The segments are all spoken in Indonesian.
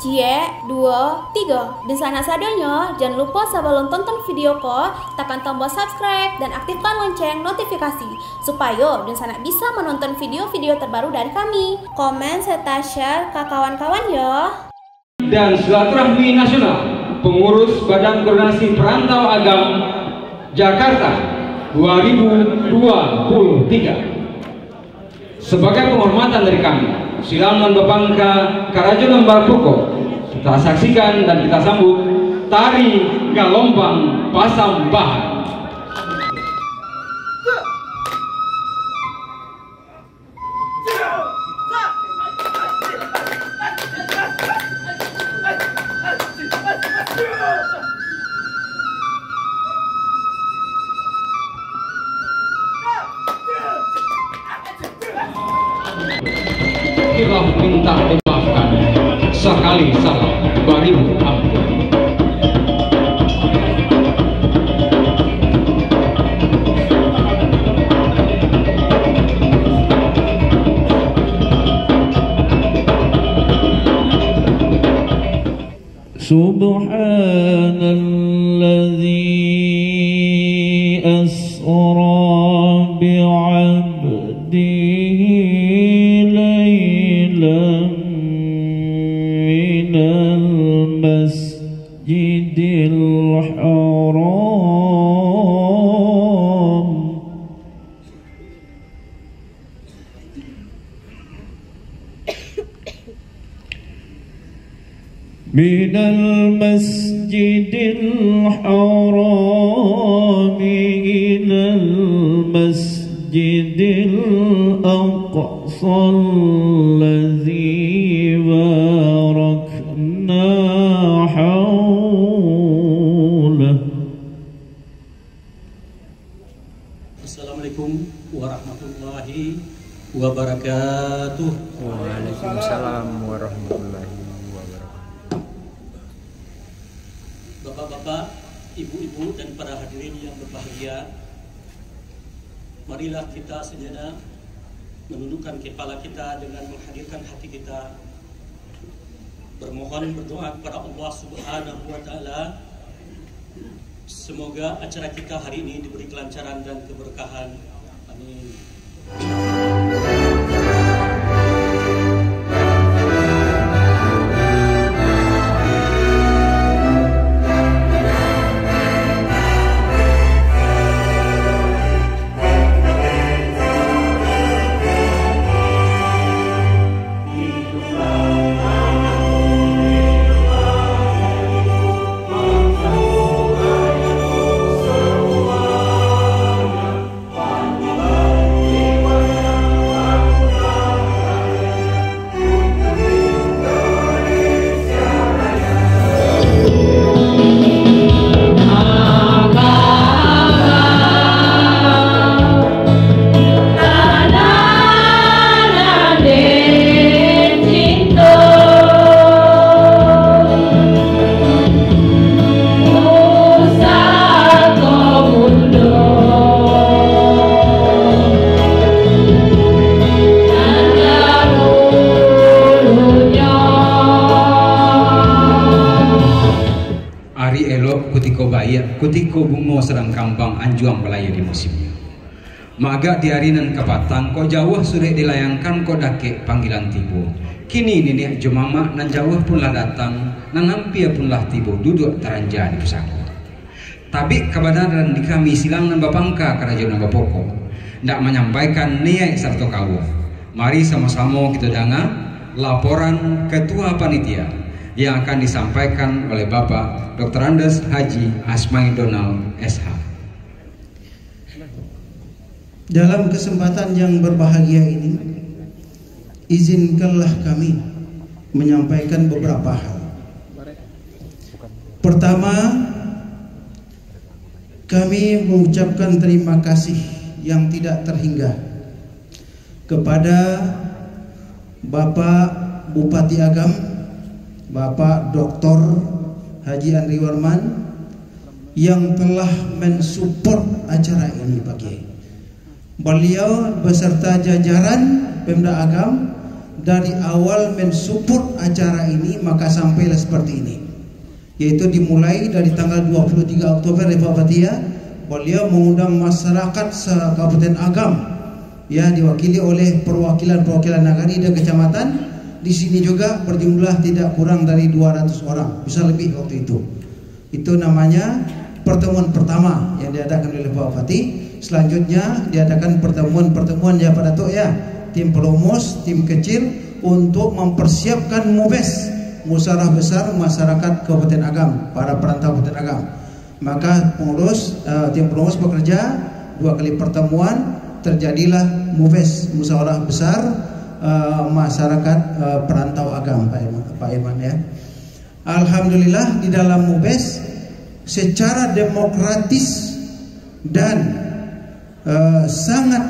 Cie, 2, 3. Dan sana sadonya, jangan lupa sebelum tonton video ko, tekan tombol subscribe dan aktifkan lonceng notifikasi supaya dan sana bisa menonton video-video terbaru dari kami. Komen serta share ke kawan-kawan ya. Dan silaturahmi nasional pengurus Badan Koordinasi Perantau Agam Jakarta 2023. Sebagai penghormatan dari kami, silangan Bapangka Karajo Lembar Poko, kita saksikan dan kita sambut tari Galombang Pasambahan. Kirlah minta dimaafkan, sekali salah barimu ampun. Subhanalladzi asra bi'abdihi laylan minal masjidil haram minal masjidil haram ilal masjidil aqsa alladzi barakna hawlah. Assalamualaikum warahmatullahi wabarakatuh. Waalaikumsalam warahmatullahi wabarakatuh. Bapak-bapak, ibu-ibu dan para hadirin yang berbahagia, marilah kita sejenak menundukkan kepala kita dengan menghadirkan hati kita, bermohon berdoa kepada Allah Subhanahu wa taala. Semoga acara kita hari ini diberi kelancaran dan keberkahan. Amin. Kutiko bungo sedang kambang anjuang belaya di musimnya. Maga diarinan kepatang ko jauh sudah dilayangkan ko dake panggilan tibo. Kini nenek jemama nan jauh pun lah datang, nan nampia pun lah tibo duduk teranja di pusako. Tapi kebenaran di kami silang nan Bapangka Karajo Lembar Poko ndak menyampaikan niat serta kawuh. Mari sama-sama kita dengar laporan Ketua Panitia yang akan disampaikan oleh Bapak Dr. Andes Haji Asmai Donald SH. Dalam kesempatan yang berbahagia ini, izinkanlah kami menyampaikan beberapa hal. Pertama, kami mengucapkan terima kasih yang tidak terhingga kepada Bapak Bupati Agam, Bapak Dr. Haji Andri Warman yang telah mensupport acara ini pagi. Beliau beserta jajaran Pemda Agam dari awal mensupport acara ini maka sampailah seperti ini, yaitu dimulai dari tanggal 23 Oktober Bapak Fathia, beliau mengundang masyarakat se-Kabupaten Agam ya, diwakili oleh perwakilan nagari dan kecamatan. Di sini juga berjumlah tidak kurang dari 200 orang, bisa lebih waktu itu. Itu namanya pertemuan pertama yang diadakan oleh Pak Fatih. Selanjutnya diadakan pertemuan ya pada ya, tim perumus, tim kecil untuk mempersiapkan MUBES, musyawarah besar masyarakat Kabupaten Agam, para perantau Kabupaten Agam. Maka tim perumus bekerja 2 kali pertemuan, terjadilah MUBES, musyawarah besar masyarakat perantau Agam, Pak Iman ya. Alhamdulillah di dalam MUBES secara demokratis dan sangat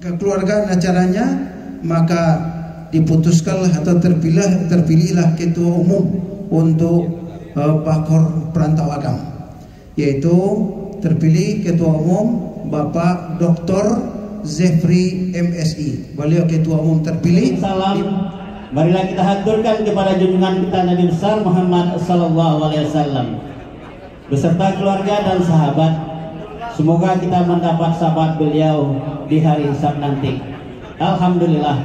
kekeluargaan acaranya, maka diputuskanlah atau terpilihlah ketua umum untuk Bakor Perantau Agam, yaitu terpilih ketua umum Bapak Dr. Zefri MSI. Beliau ketua umum terpilih. Salam, marilah kita haturkan kepada junjungan kita Nabi besar Muhammad sallallahu alaihi wasallam beserta keluarga dan sahabat. Semoga kita mendapat syafaat beliau di hari hisab nanti. Alhamdulillah,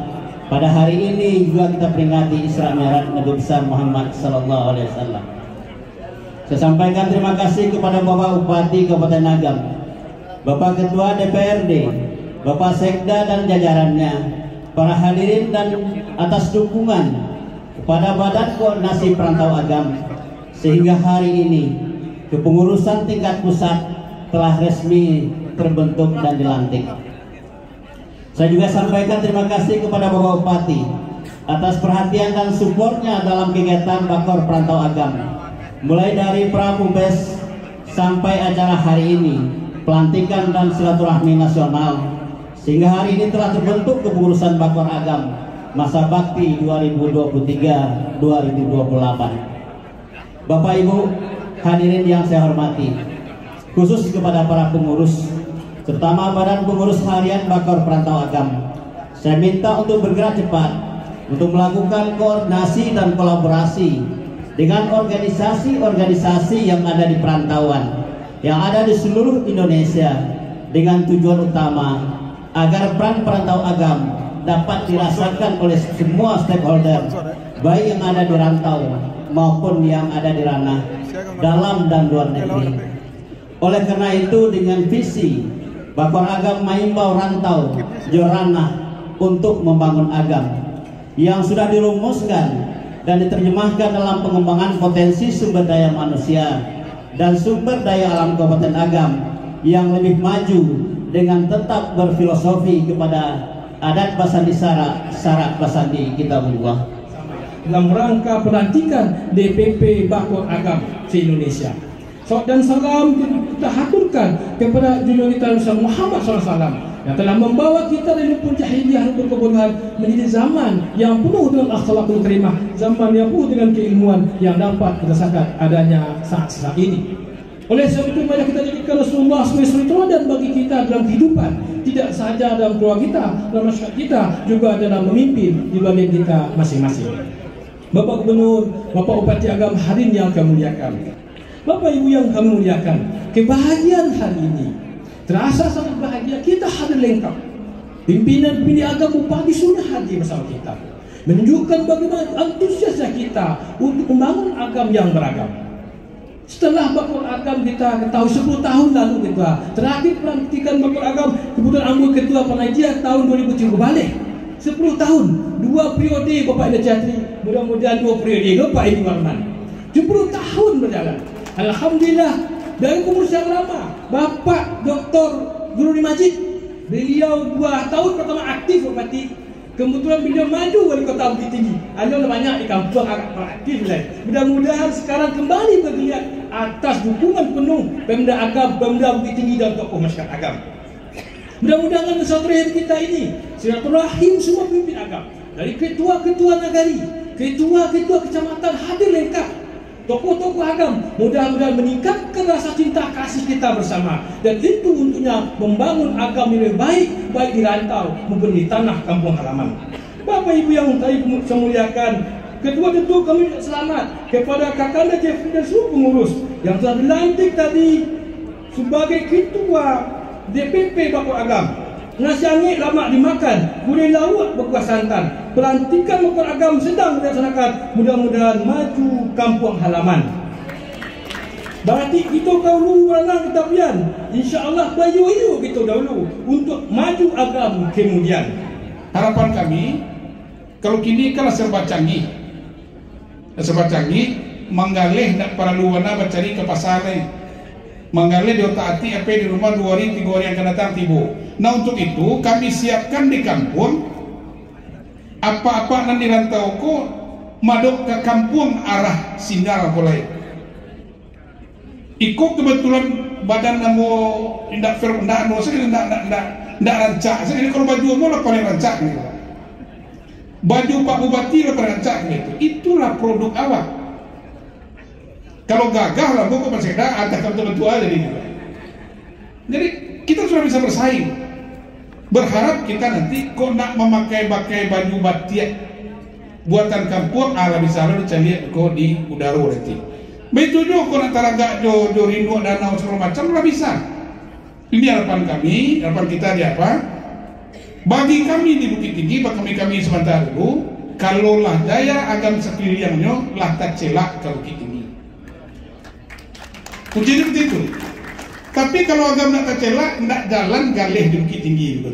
pada hari ini juga kita peringati Isra Mi'raj Nabi besar Muhammad sallallahu alaihi wasallam. Saya sampaikan terima kasih kepada Bapak Bupati Kabupaten Agam, Bapak Ketua DPRD, Bapak Sekda dan jajarannya, para hadirin dan atas dukungan kepada Badan Koordinasi Perantau Agam, sehingga hari ini kepengurusan tingkat pusat telah resmi terbentuk dan dilantik. Saya juga sampaikan terima kasih kepada Bapak Bupati atas perhatian dan supportnya dalam kegiatan Bakor Perantau Agam, mulai dari pra-MUBES sampai acara hari ini, pelantikan dan silaturahmi nasional, sehingga hari ini telah terbentuk kepengurusan Bakor Agam masa bakti 2023-2028. Bapak Ibu hadirin yang saya hormati, khusus kepada para pengurus, terutama Badan Pengurus Harian Bakor Perantau Agam, saya minta untuk bergerak cepat untuk melakukan koordinasi dan kolaborasi dengan organisasi-organisasi yang ada di perantauan, yang ada di seluruh Indonesia, dengan tujuan utama agar peran perantau Agam dapat dirasakan oleh semua stakeholder, baik yang ada di rantau maupun yang ada di ranah dalam dan luar negeri. Oleh karena itu, dengan visi Bakor Agam mengimbau rantau Joranah untuk membangun Agam yang sudah dirumuskan dan diterjemahkan dalam pengembangan potensi sumber daya manusia dan sumber daya alam Kabupaten Agam yang lebih maju dengan tetap berfilosofi kepada adat Basandi Syarak Basandi Kitabullah dalam rangka pelantikan DPP Bakor Agam se-Indonesia. Dan salam kita haturkan kepada junjungan kita Muhammad SAW yang telah membawa kita dari luput jahiliyah, luput kebodohan menjadi zaman yang penuh dengan akhlakul karimah, zaman yang penuh dengan keilmuan yang dapat dirasakan adanya saat-saat ini. Oleh sebab itu, mari kita jadikan Rasulullah sebagai teladan bagi kita dalam kehidupan, tidak sahaja dalam keluarga kita, dalam masyarakat kita, juga dalam memimpin di bagian kita masing-masing. Bapak Gubernur, Bapak Bupati Agam, hadirin yang kami muliakan, Bapak Ibu yang kami muliakan, kebahagiaan hari ini terasa sangat bahagia. Kita hadir lengkap, pimpinan agam bupati sudah hadir bersama kita, menunjukkan bagaimana antusiasnya kita untuk membangun Agam yang beragam. Setelah Bakor Agam kita ketahui 10 tahun lalu kita terakhir pelantikan Bakor Agam, kebetulan ambil ketua pengajian tahun 2007 balik 10 tahun, 2 periode Bapak Ida Jatri, mudah-mudahan 2 periode Bapak Ibu Warman, 10 tahun berjalan. Alhamdulillah, dari pengurus yang lama Bapak Dr. Guru Majid, beliau 2 tahun pertama aktif Bupati, kebetulan beliau maju wali kota Bukit Tinggi. Ada banyak di kampung agak aktif. Mudah-mudahan sekarang kembali bergeliat atas dukungan penuh Pemda Agam, Pemda Bukit Tinggi dan tokoh masyarakat Agam. Mudah-mudahan silaturahim kita ini, silaturahim semua pemimpin Agam, dari ketua-ketua nagari, ketua-ketua kecamatan hadir lengkap, tokoh-tokoh Agam, mudah-mudahan meningkatkan rasa cinta kasih kita bersama, dan itu untuknya membangun Agam yang lebih baik, baik di rantau maupun di tanah kampung halaman. Bapak Ibu yang saya muliakan, kedua tentu kami selamat kepada Kakanda Jeffrey dan seluruh pengurus yang telah dilantik tadi sebagai ketua DPP Bakor Agam. Nasi angin lama dimakan, gulai laut berkuah santan. Pelantikan Bakor Agam sedang dilaksanakan. Mudah-mudahan maju kampung halaman. Berarti kita dahulu berenang kita pian. InsyaAllah bayu kita dahulu untuk maju agam kemudian. Harapan kami, kalau kini kan serba canggih, menggalih nak para luwana mencari ke pasar menggali di otak hati apa di rumah 2 hari 3 hari yang akan datang tiba. Nah untuk itu kami siapkan di kampung apa-apa nanti rantau ko madok ke kampung arah Sindara mulai. Iko kebetulan badan namo indak ndak rancak. Jadi kalau baju mo lah paling rancak gitu. Baju Pak Bupati lah paling rancak gitu. Itulah produk awak. Kalau gagah lah, kok masih ada tentu aja gitu. Jadi kita sudah bisa bersaing. Berharap kita nanti kok nak memakai baju batik buatan kampung ala bisa lo dicari kok di udara nanti. Begitu juga kok antara gak do rindu danau segala macam lah bisa. Ini harapan kami, harapan kita di apa? Bagi kami di Bukit Tinggi, bagi kami sementara dulu, kalau lah daya agam sekelilingnya lah tak celak ke Bukit Tinggi. Kuncinya seperti itu. Tapi kalau agam nak tercelak, nak jalan galih di Bukit Tinggi gitu.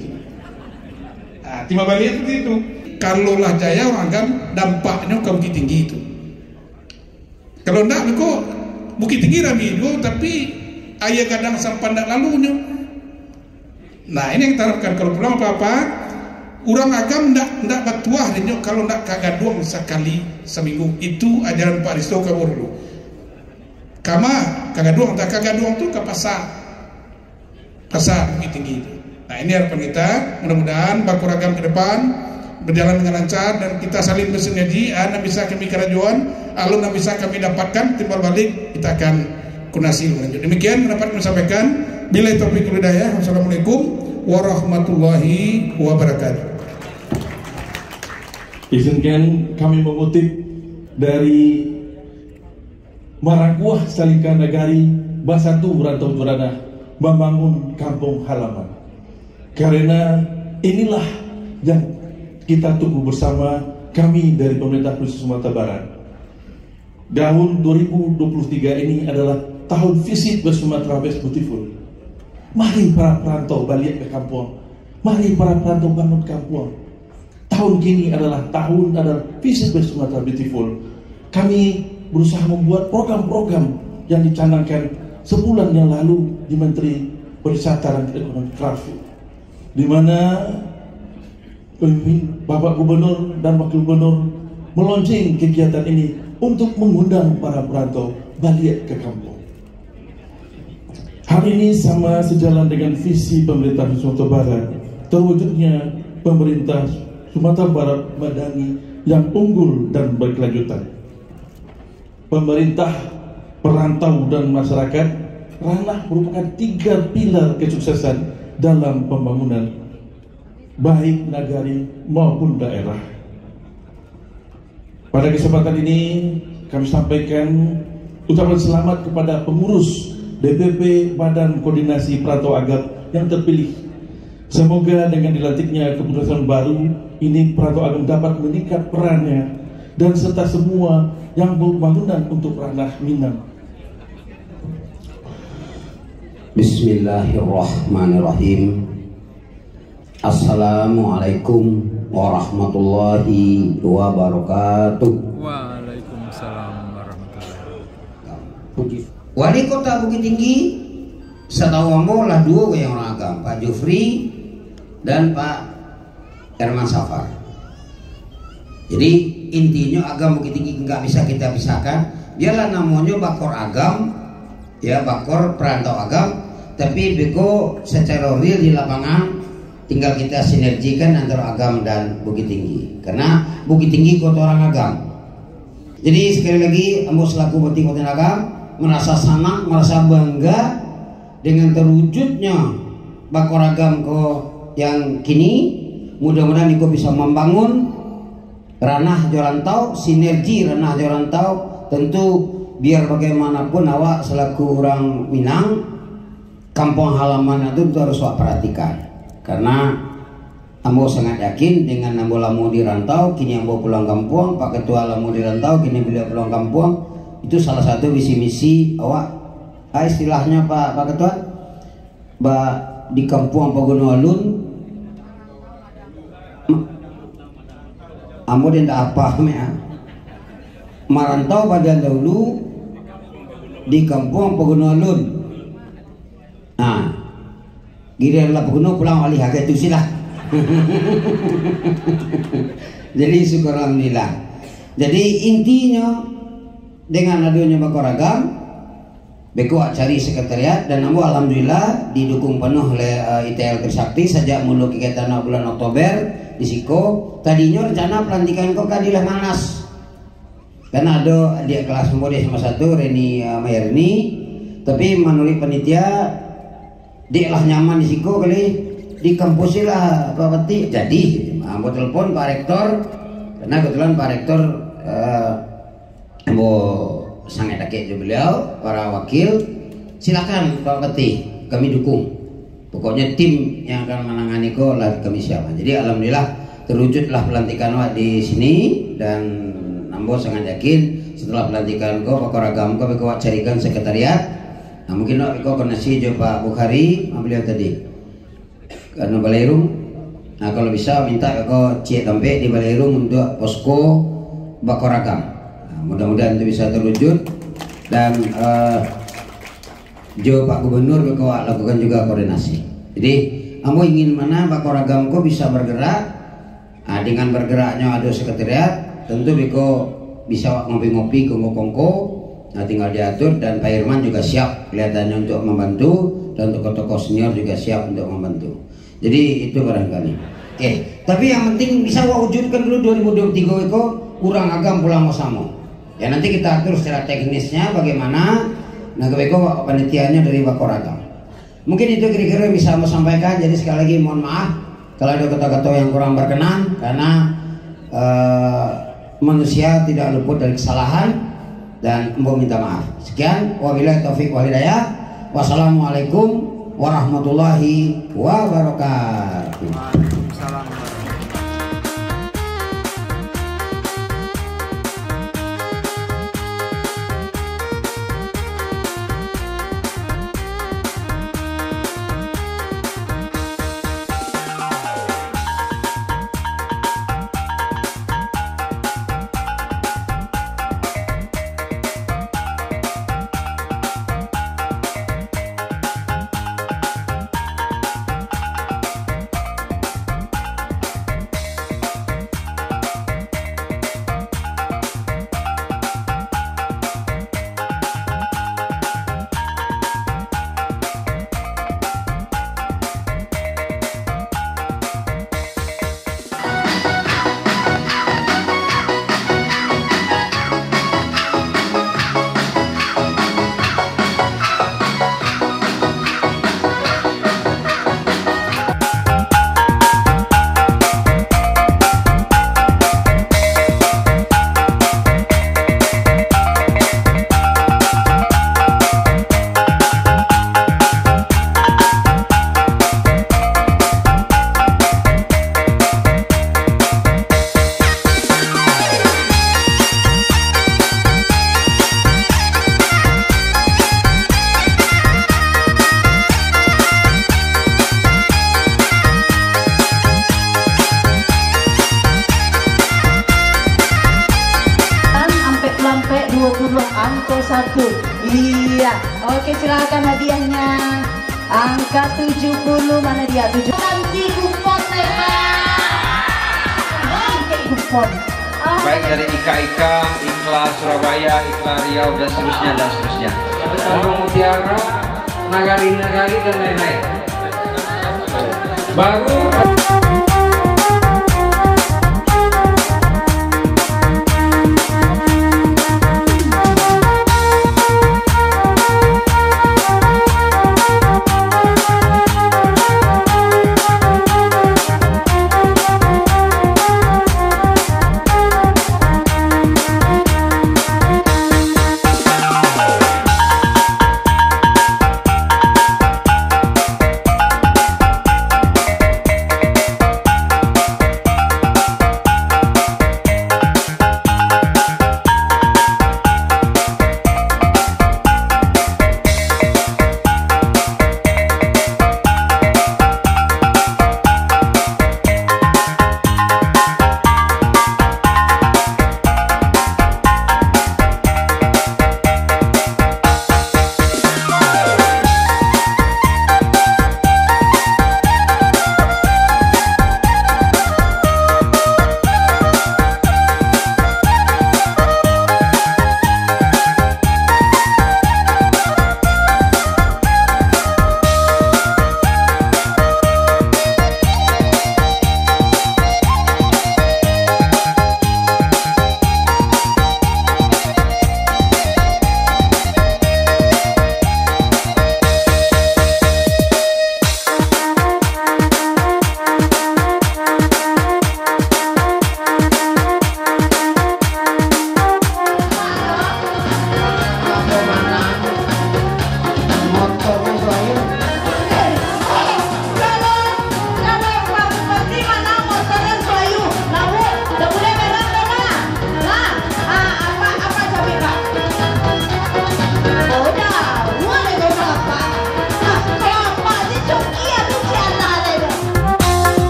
Nah, timah balik seperti itu. Kalau lah jaya orang agam dampaknya ke Bukit Tinggi itu. Kalau nak kok Bukit Tinggi rami itu, tapi ayah kadang sampai nak lalunya. Nah ini yang kita harapkan kalau pulang apa-apa, orang agam nak batuah dia kalau nak kagaduang sekali seminggu. Itu ajaran Pak Risto kabur dulu. Kama kagaduang tuh ke pasar Bukit Tinggi itu. Nah ini harapan kita, mudah-mudahan Bakor Agam ke depan berjalan dengan lancar dan kita saling bersinergi. Yang bisa kami kerajuan, alun yang bisa kami dapatkan timbal balik kita akan kunasi lanjut. Demikian dapat kami sampaikan. Bila taufiq wal hidayah. Wassalamualaikum warahmatullahi wabarakatuh. Izinkan kami mengutip dari Marakuah Salingkan Nagari Basatu Rantau Berada membangun kampung halaman. Karena inilah yang kita tunggu bersama kami dari pemerintah Provinsi Sumatera Barat. Tahun 2023 ini adalah tahun visit ke Sumatera West Beautiful. Mari para perantau balik ke kampung. Mari para perantau bangun kampung. Tahun kini adalah visit ke Sumatera Beautiful. Kami berusaha membuat program-program yang dicanangkan sebulan yang lalu di Menteri Pariwisata dan Ekonomi Kreatif, di mana Bapak Gubernur dan Wakil Gubernur meluncing kegiatan ini untuk mengundang para perantau balik ke kampung. Hal ini sama sejalan dengan visi pemerintah Sumatera Barat, terwujudnya pemerintah Sumatera Barat Madani yang unggul dan berkelanjutan. Pemerintah, perantau dan masyarakat ranah merupakan 3 pilar kesuksesan dalam pembangunan baik nagari maupun daerah. Pada kesempatan ini kami sampaikan ucapan selamat kepada pengurus DPP Badan Koordinasi Perantau Agam yang terpilih. Semoga dengan dilantiknya keputusan baru ini Perantau Agam dapat meningkat perannya dan serta semua yang berbangunan untuk ranah Minang. Bismillahirrahmanirrahim. Assalamualaikum warahmatullahi wabarakatuh. Waalaikumsalam warahmatullahi wabarakatuh. Wali Kota Bukit Tinggi setahu ambo lah 2 yang orang agam, Pak Jufri dan Pak Herman Safar. Jadi intinya agam Bukit Tinggi nggak bisa kita pisahkan. Biarlah namanya Bakor Agam, ya Bakor Perantau Agam, tapi beko secara real di lapangan tinggal kita sinergikan antara agam dan Bukit Tinggi. Karena Bukit Tinggi kota orang agam. Jadi sekali lagi ambo selaku Bupati Kota Agam merasa senang, merasa bangga dengan terwujudnya Bakor Agam yang kini. Mudah-mudahan Iko bisa membangun ranah Jorantau, sinergi ranah Jorantau. Tentu biar bagaimanapun awak selaku orang Minang, kampung halaman itu harus awak perhatikan. Karena ambo sangat yakin dengan ambo lamu di rantau, kini ambo pulang kampung, Pak Ketua lamu di rantau, kini beliau pulang kampung. Itu salah satu visi-misi awak. Istilahnya Pak Ketua, di kampung Pagono Alun, ambo tidak apa ya. Marantau pada dahulu di kampung Pagono Alun. Nah, giliran Pagono pulang wali harga itu silah. Jadi syukur alhamdulillah. Jadi intinya dengan adanya Bakoragam, beko cari sekretariat dan ambo alhamdulillah didukung penuh oleh ITL Trisakti sejak mulu kegiatan bulan Oktober di Siko. Tadinya rencana pelantikan kok kadilah manas. Karena ada dia kelas nomor sama satu Reni Mayerni, tapi menurut panitia dia lah nyaman di Siko kali di kampus lah Pak Peti. Jadi ambo telepon Pak Rektor karena kebetulan Pak Rektor ambo sangat dekat dengan beliau, para wakil, silakan Pak Peti, kami dukung. Pokoknya tim yang akan menangani kok lah kami siapa. Jadi alhamdulillah terwujudlah pelantikan awak di sini dan ambo sangat yakin setelah pelantikan kok Bakoragam kok beko carikan sekretariat. Nah mungkin kok koneksi jo Pak Bukhari beliau tadi karena Balairung. Nah kalau bisa minta kok cek sampai di Balairung untuk posko Bakoragam. Nah, mudah-mudahan itu bisa terwujud dan jo Pak Gubernur beko lakukan juga koordinasi. Jadi ambo ingin mana Bakoragam kok bisa bergerak. Nah, dengan bergeraknya ada sekretariat, tentu beko bisa ngopi-ngopi kongko-kongko. Nah tinggal diatur dan Pak Irman juga siap kelihatannya untuk membantu dan tokoh-tokoh senior juga siap untuk membantu. Jadi itu barangkali. Oke, tapi yang penting bisa wujudkan dulu 2023 itu kurang agam pulang Mosamo. Ya nanti kita atur secara teknisnya bagaimana. Nah beko panitianya dari Bakoragam. Mungkin itu kira-kira yang bisa mau sampaikan. Jadi sekali lagi mohon maaf kalau ada kata-kata yang kurang berkenan karena manusia tidak luput dari kesalahan dan mau minta maaf. Sekian, wabillahi taufik wal hidayah. Wassalamualaikum warahmatullahi wabarakatuh. Angka 1. Iya. Oke, silakan hadiahnya. Angka 70, mana dia? 7. Nanti kupon kupon. Baik dari IKA, Ikhlas Surabaya, Ikhlas Riau dan seterusnya. Kampung Mutiara, Nagari dan lain-lain. Baru